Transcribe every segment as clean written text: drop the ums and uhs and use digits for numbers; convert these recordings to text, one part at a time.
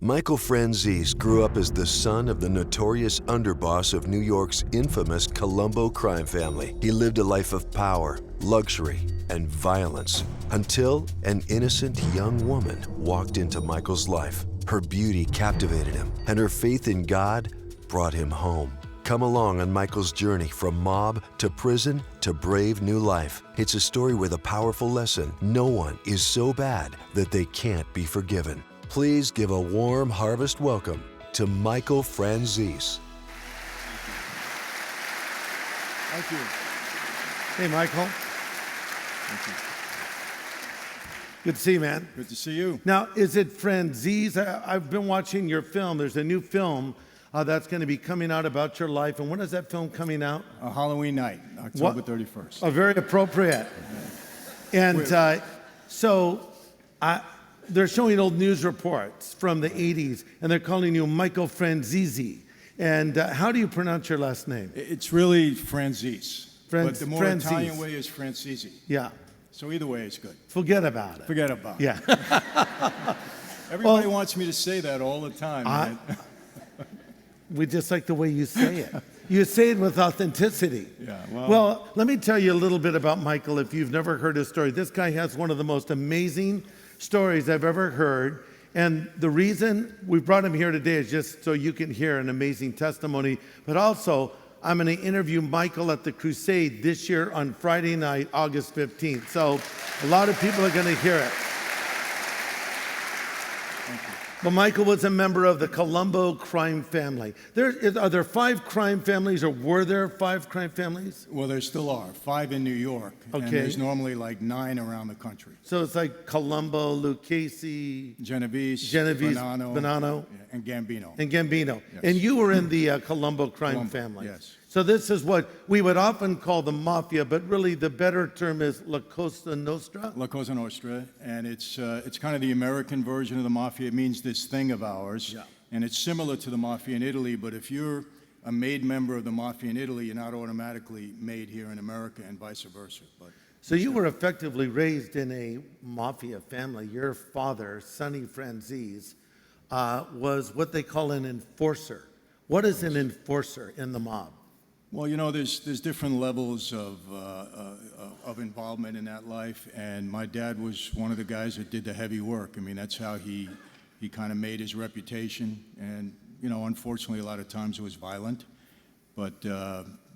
Michael Franzese grew up as the son of the notorious underboss of New York's infamous Colombo crime family. He lived a life of power, luxury, and violence until an innocent young woman walked into Michael's life. Her beauty captivated him, and her faith in God brought him home. Come along on Michael's journey from mob to prison to brave new life. It's a story with a powerful lesson. No one is so bad that they can't be forgiven. Please give a warm Harvest welcome to Michael Franzese. Thank you. Hey, Michael. Thank you. Good to see you, man. Good to see you. Now, is it Franzese? I've been watching your film. There's a new film that's going to be coming out about your life. And when is that film coming out? Halloween night, October 31st. Oh, very appropriate. And they're showing old news reports from the 80s, and they're calling you Michael Franzese. And how do you pronounce your last name? It's really Franzese. But the more Franzese. Italian way is Franzese. Yeah. So either way is good. Forget about it. Forget about it. Yeah. Everybody wants me to say that all the time. Man. We just like the way you say it. You say it with authenticity. Yeah, well, let me tell you a little bit about Michael if you've never heard his story. This guy has one of the most amazing stories I've ever heard. And the reason we brought him here today is just so you can hear an amazing testimony. But also, I'm going to interview Michael at the Crusade this year on Friday night, August 15th. So a lot of people are going to hear it. But Michael was a member of the Colombo crime family. Are there 5 crime families, or were there 5 crime families? Well, there still are. 5 in New York. Okay. And there's normally like 9 around the country. So it's like Colombo, Lucchese, Genovese, Bonanno, and Gambino. And Gambino. Yes. And you were in the Colombo crime family. Yes. So this is what we would often call the mafia, but really the better term is La Cosa Nostra? La Cosa Nostra, and it's kind of the American version of the mafia. It means this thing of ours, Yeah. And it's similar to the mafia in Italy, but if you're a made member of the mafia in Italy, you're not automatically made here in America, and vice versa. But So you were effectively raised in a mafia family. Your father, Sonny Franzese, was what they call an enforcer. What is an enforcer in the mob? well, there's different levels of involvement in that life, and my dad was one of the guys that did the heavy work. I mean, that's how he kind of made his reputation, and unfortunately, a lot of times it was violent, but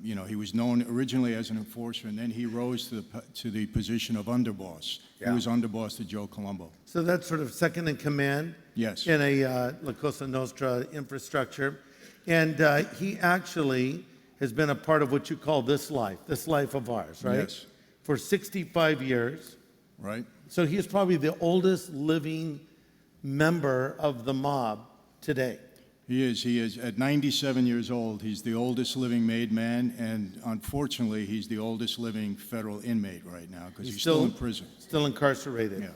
he was known originally as an enforcer, and then he rose to the position of underboss. Yeah. He was underboss to Joe Colombo. So that's sort of second in command. Yes. In a La Cosa Nostra infrastructure. And he actually has been a part of what you call this life of ours, right? Yes. For 65 years. Right. So he is probably the oldest living member of the mob today. He is. At 97 years old, he's the oldest living made man, and unfortunately, he's the oldest living federal inmate right now because he's still in prison. Still incarcerated. Yeah.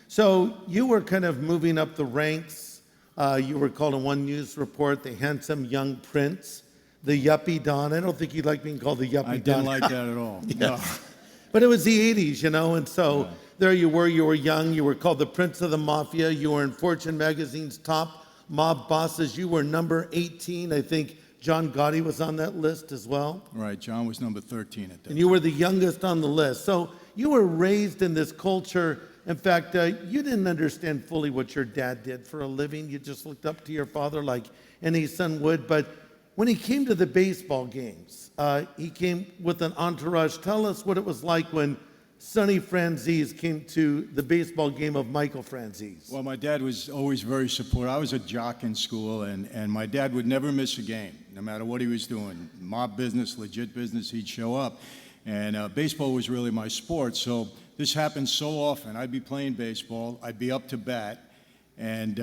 So you were kind of moving up the ranks. You were called in one news report the handsome young prince, the yuppie don. I don't think you like being called the yuppie don. I didn't like that at all. Yes. No. But it was the 80s, and so there you were young, you were called the Prince of the Mafia, you were in Fortune magazine's top mob bosses, you were number 18, I think John Gotti was on that list as well. Right, John was number 13 at that. And you were the youngest on the list. So you were raised in this culture. In fact, you didn't understand fully what your dad did for a living. You just looked up to your father like any son would. But when he came to the baseball games, he came with an entourage. Tell us what it was like when Sonny Franzese came to the baseball game of Michael Franzese. Well, my dad was always very supportive. I was a jock in school, and my dad would never miss a game, no matter what he was doing. Mob business, legit business, he'd show up. And baseball was really my sport, so this happened so often. I'd be playing baseball, I'd be up to bat, and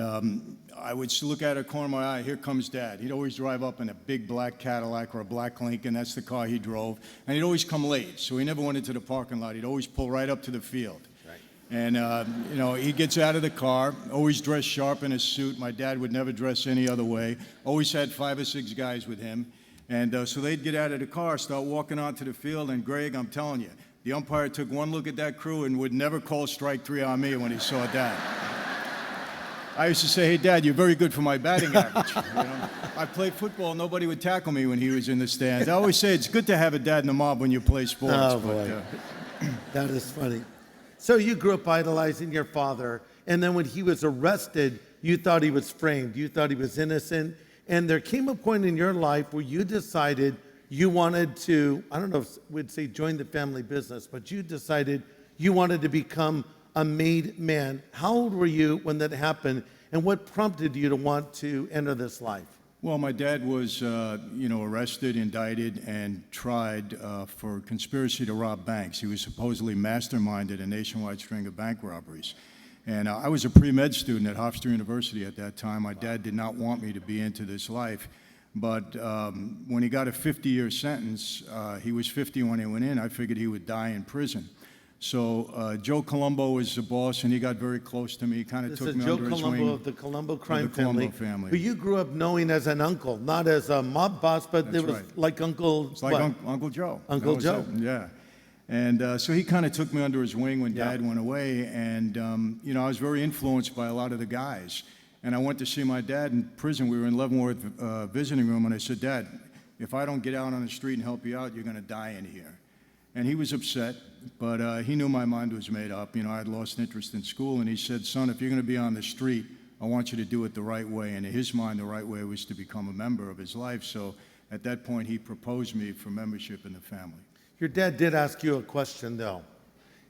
I would look at a corner of my eye, here comes Dad. He'd always drive up in a big black Cadillac or a black Lincoln, that's the car he drove, and he'd always come late, so he never went into the parking lot. He'd always pull right up to the field. Right. And, he gets out of the car, always dressed sharp in his suit. My dad would never dress any other way, always had 5 or 6 guys with him. And so they'd get out of the car, start walking onto the field, and Greg, I'm telling you, the umpire took one look at that crew and would never call strike 3 on me when he saw that. I used to say, hey, Dad, you're very good for my batting average. I played football. Nobody would tackle me when he was in the stands. I always say it's good to have a dad in the mob when you play sports. Oh, boy. That is funny. So you grew up idolizing your father, and then when he was arrested, you thought he was framed. You thought he was innocent. And there came a point in your life where you decided you wanted to, I don't know if we'd say join the family business, but you decided you wanted to become a made man. How old were you when that happened, and what prompted you to want to enter this life? Well, my dad was, arrested, indicted, and tried for conspiracy to rob banks. He was supposedly masterminded a nationwide string of bank robberies. And I was a pre-med student at Harvest University at that time. My dad did not want me to be into this life. But when he got a 50-year sentence, he was 50 when he went in. I figured he would die in prison. So Joe Colombo was the boss, and he got very close to me. He kind of took me under his wing. Joe Colombo of the Colombo crime family, who you grew up knowing as an uncle, not as a mob boss, but That's it was right. like Uncle. It's like Uncle Joe. Uncle Joe. Yeah. And so he kind of took me under his wing when Dad went away. And, I was very influenced by a lot of the guys. And I went to see my dad in prison. We were in Leavenworth visiting room, and I said, Dad, if I don't get out on the street and help you out, you're going to die in here. And he was upset, but he knew my mind was made up. I had lost interest in school, and he said, son, if you're going to be on the street, I want you to do it the right way. And in his mind, the right way was to become a member of his life. So at that point, he proposed me for membership in the family. Your dad did ask you a question, though.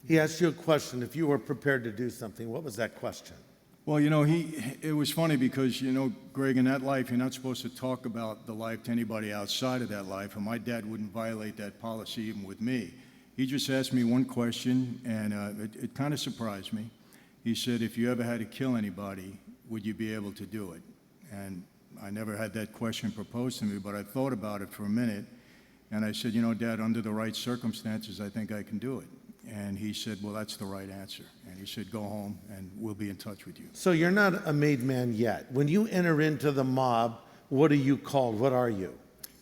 He asked you a question if you were prepared to do something. What was that question? Well, it was funny because, Greg, in that life, you're not supposed to talk about the life to anybody outside of that life, and my dad wouldn't violate that policy even with me. He just asked me one question, and it kind of surprised me. He said, if you ever had to kill anybody, would you be able to do it? And I never had that question proposed to me, but I thought about it for a minute, and I said, Dad, under the right circumstances, I think I can do it. And he said, well, that's the right answer. And he said, go home, and we'll be in touch with you. So you're not a made man yet. When you enter into the mob, what are you called? What are you?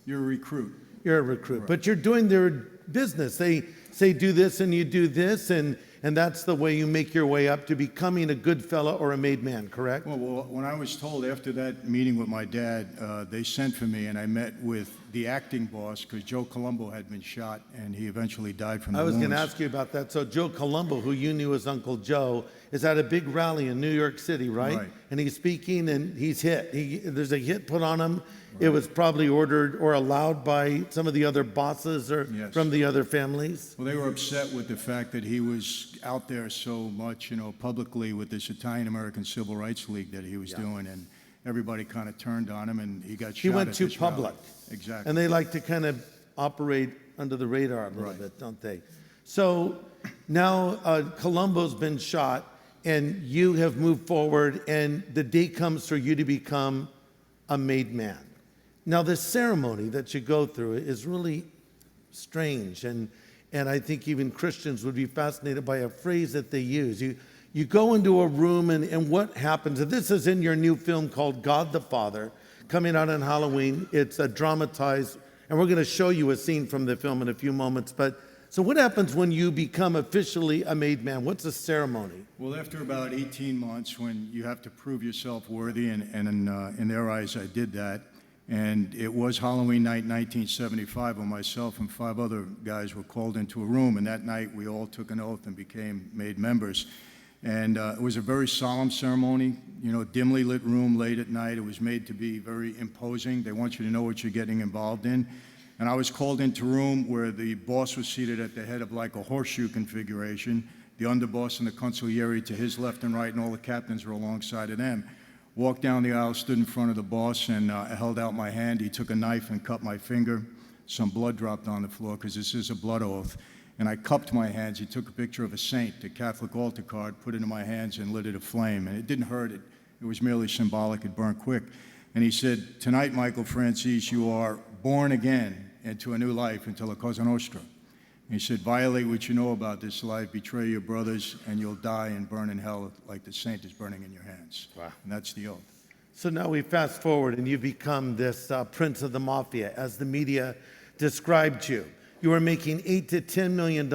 You're a recruit. You're a recruit. Right. But you're doing their business. They say do this, and you do this, and that's the way you make your way up to becoming a good fella or a made man, correct? Well, when I was told after that meeting with my dad, they sent for me, and I met with the acting boss because Joe Colombo had been shot, and he eventually died from the wounds. I was going to ask you about that. So Joe Colombo, who you knew as Uncle Joe, is at a big rally in New York City, right? Right. And he's speaking, and he's hit. There's a hit put on him. Right. It was probably ordered or allowed by some of the other bosses or from the other families. Well, they were upset with the fact that he was out there so much, publicly with this Italian-American Civil Rights League that he was doing, and everybody kind of turned on him, and he got shot. He went too public. Rally. Exactly. And they like to kind of operate under the radar a little bit, don't they? So now Colombo's been shot, and you have moved forward, and the day comes for you to become a made man. Now, the ceremony that you go through is really strange, and I think even Christians would be fascinated by a phrase that they use. You go into a room, and what happens? And this is in your new film called God the Father, coming out on Halloween. It's a dramatized, and we're going to show you a scene from the film in a few moments. But so what happens when you become officially a made man? What's the ceremony? Well, after about 18 months, when you have to prove yourself worthy, and in their eyes, I did that. And it was Halloween night, 1975, when myself and 5 other guys were called into a room. And that night, we all took an oath and became made members. And it was a very solemn ceremony, dimly lit room late at night. It was made to be very imposing. They want you to know what you're getting involved in. And I was called into a room where the boss was seated at the head of like a horseshoe configuration, the underboss and the consigliere to his left and right, and all the captains were alongside of them. Walked down the aisle, stood in front of the boss, and I held out my hand. He took a knife and cut my finger. Some blood dropped on the floor because this is a blood oath. And I cupped my hands. He took a picture of a saint, a Catholic altar card, put it in my hands and lit it aflame. And it didn't hurt. It was merely symbolic. It burned quick. And he said, tonight, Michael Franzese, you are born again into a new life, into La Cosa Nostra. And he said, violate what you know about this life, betray your brothers, and you'll die and burn in hell like the saint is burning in your hands. Wow. And that's the oath. So now we fast forward, and you become this prince of the mafia, as the media described you. You were making $8 to $10 million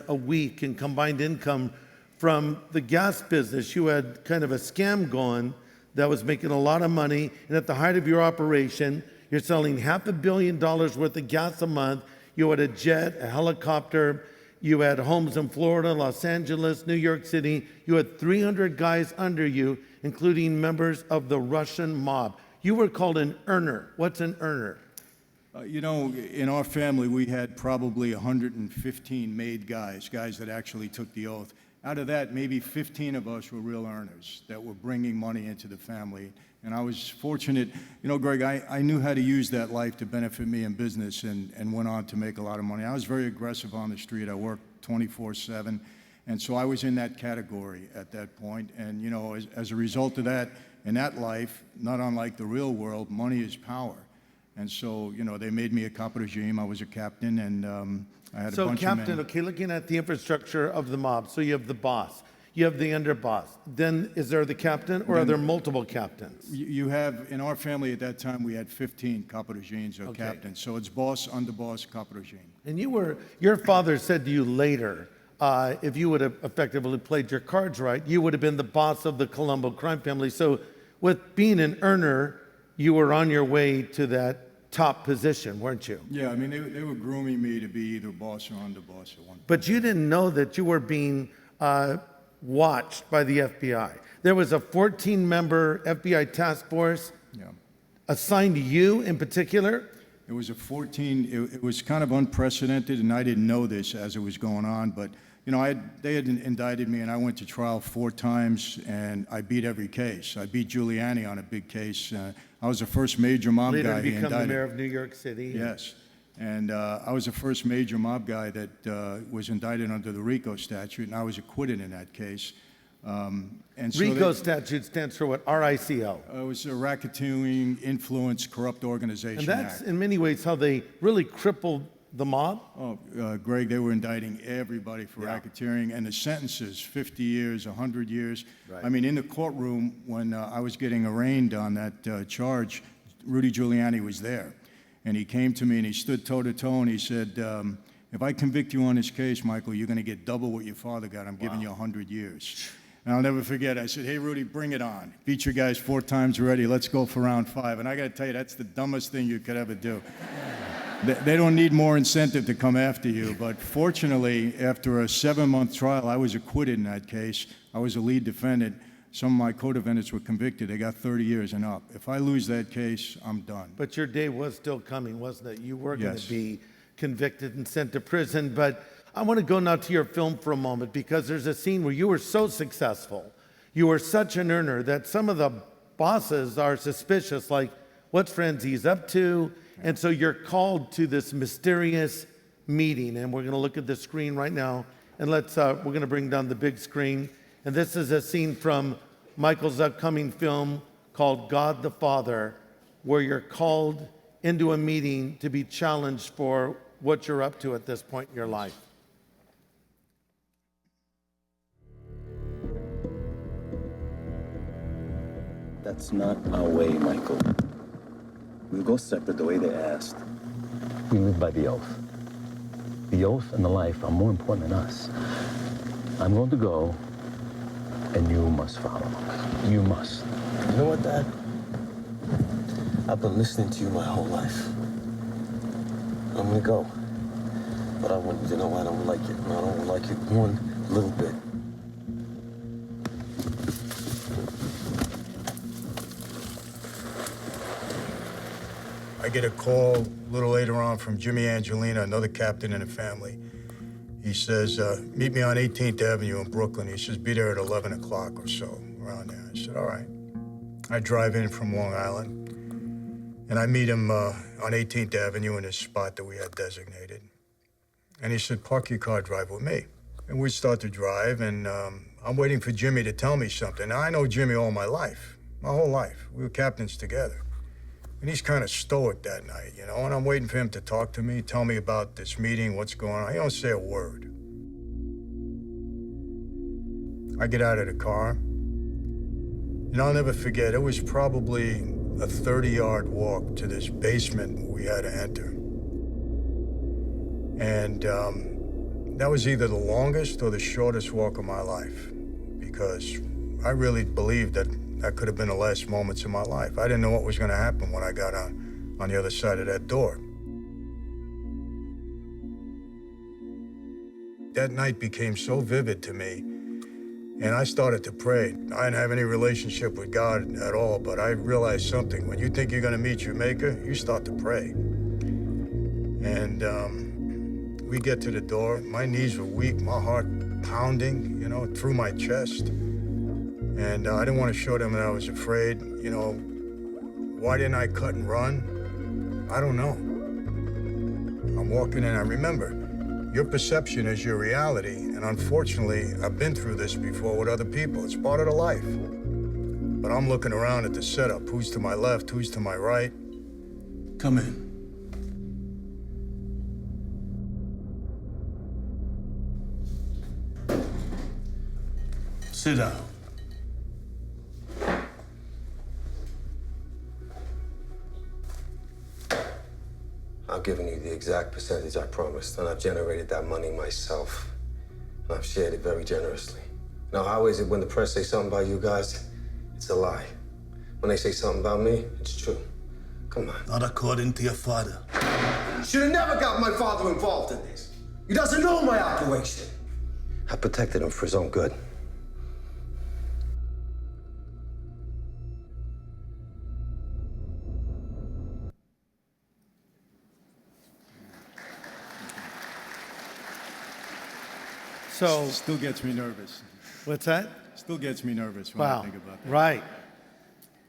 a week in combined income from the gas business. You had kind of a scam going that was making a lot of money, and at the height of your operation, you're selling $500 million worth of gas a month. You had a jet, a helicopter. You had homes in Florida, Los Angeles, New York City. You had 300 guys under you, including members of the Russian mob. You were called an earner. What's an earner? You know, in our family, we had probably 115 made guys that actually took the oath. Out of that, maybe 15 of us were real earners that were bringing money into the family. And I was fortunate. You know, Greg, I knew how to use that life to benefit me in business and went on to make a lot of money. I was very aggressive on the street. I worked 24/7. And so I was in that category at that point. And, you know, as a result of that, in that life, not unlike the real world, money is power. And so, you know, they made me a capo regime. I was a captain, and I had a bunch of men. So, captain, okay, looking at the infrastructure of the mob, so you have the boss, you have the underboss. Then is there the captain, or are there multiple captains? You have, in our family at that time, we had 15 capo regimes or captains. So it's boss, underboss, capo regime. And your father said to you later, if you would have effectively played your cards right, you would have been the boss of the Colombo crime family. So with being an earner, you were on your way to that top position, weren't you? Yeah, I mean, they were grooming me to be either boss or underboss at one point. But you didn't know that you were being watched by the FBI. There was a 14-member FBI task force assigned to you in particular. It was it was kind of unprecedented, and I didn't know this as it was going on, but you know, they had indicted me, and I went to trial 4 times, and I beat every case. I beat Giuliani on a big case. I was the first major mob guy he indicted. Later become the mayor of New York City. Yes, and I was the first major mob guy that was indicted under the RICO statute, and I was acquitted in that case. And so RICO statute stands for what? R-I-C-O. It was a Racketeering, Influence, Corrupt Organization And that's Act. in many ways how they really crippled the mob. Oh, Greg, they were indicting everybody for racketeering, and the sentences, 50 years, 100 years. Right. I mean, in the courtroom, when I was getting arraigned on that charge, Rudy Giuliani was there. And he came to me, and he stood toe-to-toe, and he said, if I convict you on this case, Michael, you're going to get double what your father got. I'm giving you 100 years. And I'll never forget, I said, hey, Rudy, bring it on. Beat your guys 4 times already. Let's go for round 5. And I got to tell you, that's the dumbest thing you could ever do. They don't need more incentive to come after you, but fortunately, after a 7-month trial, I was acquitted in that case. I was a lead defendant. Some of my co-defendants were convicted. They got 30 years and up. If I lose that case, I'm done. But your day was still coming, wasn't it? You were going Yes. to be convicted and sent to prison. But I want to go now to your film for a moment, because there's a scene where you were so successful, you were such an earner, that some of the bosses are suspicious, like, what's Franzese up to? And so you're called to this mysterious meeting, and we're going to look at the screen right now, and we're going to bring down the big screen. And this is a scene from Michael's upcoming film called God the Father, where you're called into a meeting to be challenged for what you're up to at this point in your life. That's not our way, Michael. We'll go separate the way they asked. We live by the oath. The oath and the life are more important than us. I'm going to go, and you must follow. You must. You know what, Dad? I've been listening to you my whole life. I'm gonna go. But I want you to know I don't like it. And I don't like it one little bit. I get a call a little later on from Jimmy Angelina, another captain in the family. He says, meet me on 18th Avenue in Brooklyn. He says, be there at 11 o'clock or so, around there. I said, all right. I drive in from Long Island, and I meet him on 18th Avenue in this spot that we had designated. And he said, park your car, drive with me. And we start to drive, and I'm waiting for Jimmy to tell me something. Now, I know Jimmy all my life, my whole life. We were captains together. And he's kind of stoic that night, you know, and I'm waiting for him to talk to me, tell me about this meeting, what's going on. He don't say a word. I get out of the car, and I'll never forget, it was probably a 30-yard walk to this basement we had to enter. And that was either the longest or the shortest walk of my life, because I really believed that that could have been the last moments of my life. I didn't know what was going to happen when I got on the other side of that door. That night became so vivid to me, and I started to pray. I didn't have any relationship with God at all, but I realized something. When you think you're going to meet your Maker, you start to pray. And we get to the door. My knees were weak, my heart pounding, you know, through my chest. And I didn't want to show them that I was afraid. You know, why didn't I cut and run? I don't know. I'm walking in, I remember, your perception is your reality, and unfortunately, I've been through this before with other people. It's part of the life. But I'm looking around at the setup. Who's to my left? Who's to my right? Come in. Sit down. I've given you the exact percentage I promised, and I've generated that money myself. And I've shared it very generously. Now, how is it when the press say something about you guys? It's a lie. When they say something about me, it's true. Come on. Not according to your father. You should have never got my father involved in this. He doesn't know my operation. I protected him for his own good. So, Still gets me nervous. what's that? Still gets me nervous when I Wow. think about that. Right.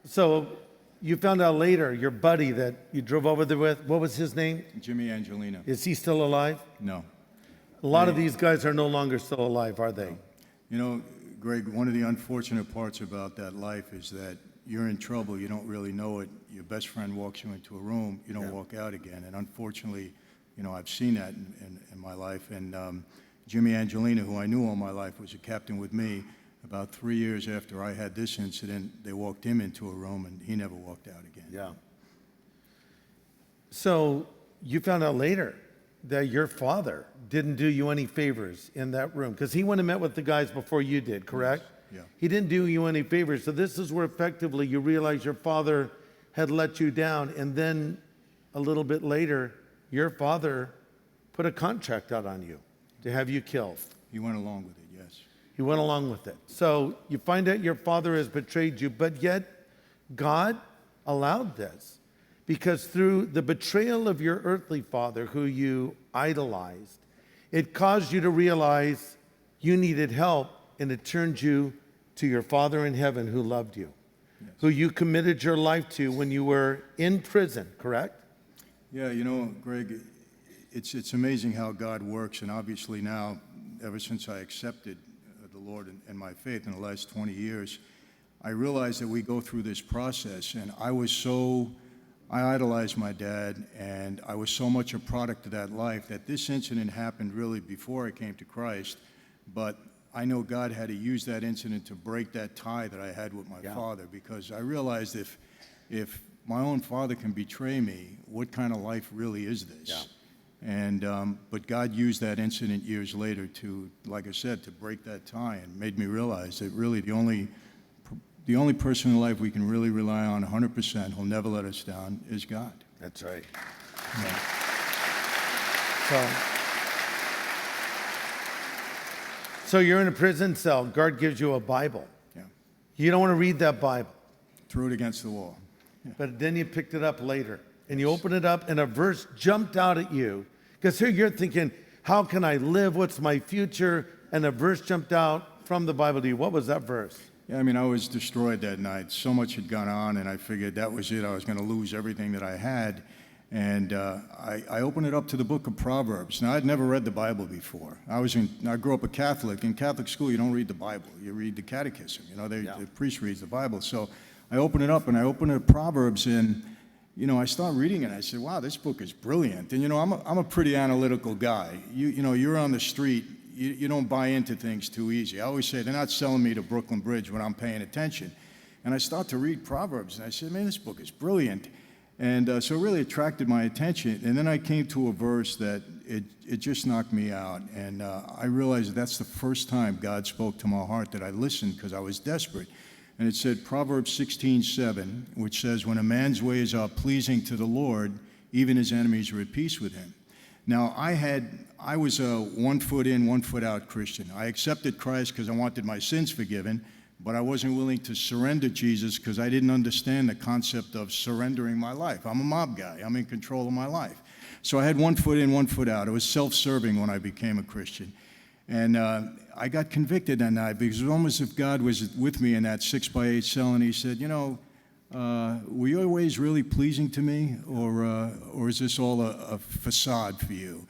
So you found out later, your buddy that you drove over there with, what was his name? Jimmy Angelina. Is he still alive? No. A lot of these guys are no longer still alive, are they? You know, Greg, one of the unfortunate parts about that life is that you're in trouble, you don't really know it. Your best friend walks you into a room, you don't walk out again. And unfortunately, you know, I've seen that in my life. And Jimmy Angelina, who I knew all my life, was a captain with me. About 3 years after I had this incident, they walked him into a room and he never walked out again. Yeah. So you found out later that your father didn't do you any favors in that room, because he went and met with the guys before you did, correct? Yes. Yeah. He didn't do you any favors. So this is where effectively you realize your father had let you down, and then a little bit later, your father put a contract out on you to have you killed. He went along with it, yes. He went along with it. So you find out your father has betrayed you, but yet God allowed this, because through the betrayal of your earthly father, who you idolized, it caused you to realize you needed help, and it turned you to your Father in heaven who loved you, who you committed your life to when you were in prison, correct? Yeah, you know, Greg, it's amazing how God works, and obviously now, ever since I accepted the Lord and my faith in the last 20 years, I realized that we go through this process, and I idolized my dad, and I was so much a product of that life that this incident happened really before I came to Christ, but I know God had to use that incident to break that tie that I had with my father, because I realized if my own father can betray me, what kind of life really is this? Yeah. And but God used that incident years later to, like I said, to break that tie, and made me realize that really the only person in life we can really rely on 100%, who'll never let us down, is God. That's right. Yeah. So you're in a prison cell. Guard gives you a Bible. Yeah. You don't want to read that Bible. Threw it against the wall. Yeah. But then you picked it up later, and you opened it up, and a verse jumped out at you. Because here you're thinking, how can I live? What's my future? And a verse jumped out from the Bible to you. What was that verse? Yeah, I mean, I was destroyed that night. So much had gone on, and I figured that was it. I was going to lose everything that I had. And I opened it up to the book of Proverbs. Now, I'd never read the Bible before. I grew up a Catholic. In Catholic school, you don't read the Bible. You read the catechism. You know, the priest reads the Bible. So I opened it up, and I opened it Proverbs, and, you know, I started reading it. I said, wow, this book is brilliant. And, you know, I'm a pretty analytical guy. You know, you're on the street. You don't buy into things too easy. I always say, they're not selling me to Brooklyn Bridge when I'm paying attention. And I start to read Proverbs, and I said, man, this book is brilliant. And so it really attracted my attention. And then I came to a verse that it just knocked me out. And I realized that's the first time God spoke to my heart that I listened, because I was desperate. and it said Proverbs 16:7, which says, when a man's ways are pleasing to the Lord, even his enemies are at peace with him. Now, I was a 1 foot in, 1 foot out Christian. I accepted Christ because I wanted my sins forgiven, but I wasn't willing to surrender Jesus because I didn't understand the concept of surrendering my life. I'm a mob guy. I'm in control of my life. So I had 1 foot in, 1 foot out. It was self-serving when I became a Christian. And I got convicted that night because it was almost as if God was with me in that 6x8 cell, and he said, were your ways really pleasing to me, or is this all a facade for you?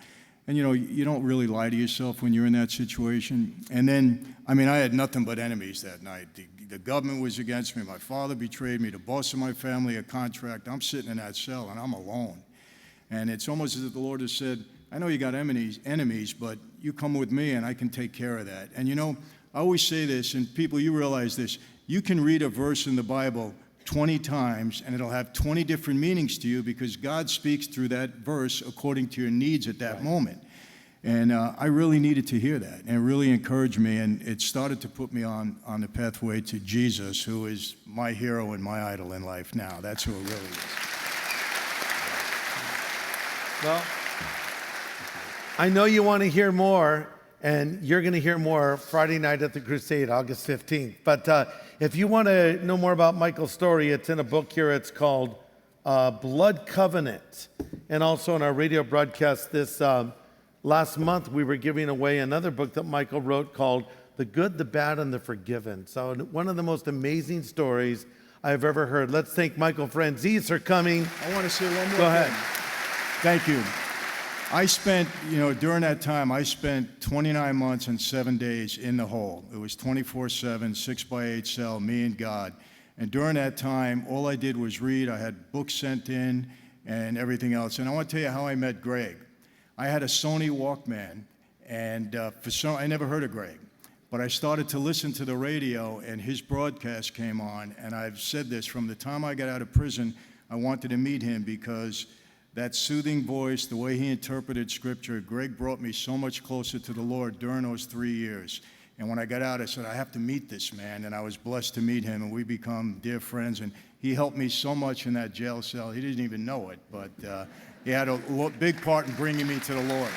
And you don't really lie to yourself when you're in that situation. And then, I had nothing but enemies that night. The government was against me. My father betrayed me. The boss of my family, a contract. I'm sitting in that cell, and I'm alone. And it's almost as if the Lord has said, I know you got enemies, but you come with me, and I can take care of that. And I always say this, and people, you realize this. You can read a verse in the Bible 20 times, and it'll have 20 different meanings to you because God speaks through that verse according to your needs at that moment. And I really needed to hear that, and it really encouraged me, and it started to put me on the pathway to Jesus, who is my hero and my idol in life now. That's who it really is. Well, I know you want to hear more, and you're going to hear more Friday night at the Crusade, August 15th. But if you want to know more about Michael's story, it's in a book here. It's called Blood Covenant. And also in our radio broadcast this last month, we were giving away another book that Michael wrote called The Good, the Bad, and the Forgiven. So one of the most amazing stories I've ever heard. Let's thank Michael Franzese for coming. I want to say one more Go ahead. thing. Thank you. I spent, during that time, I spent 29 months and 7 days in the hole. It was 24/7, 6x8 cell, me and God. And during that time, all I did was read. I had books sent in and everything else. And I want to tell you how I met Greg. I had a Sony Walkman, and I never heard of Greg. But I started to listen to the radio, and his broadcast came on. And I've said this, from the time I got out of prison, I wanted to meet him because that soothing voice, the way he interpreted Scripture, Greg brought me so much closer to the Lord during those 3 years. And when I got out, I said, I have to meet this man. And I was blessed to meet him, and we become dear friends. And he helped me so much in that jail cell. He didn't even know it, but he had a big part in bringing me to the Lord.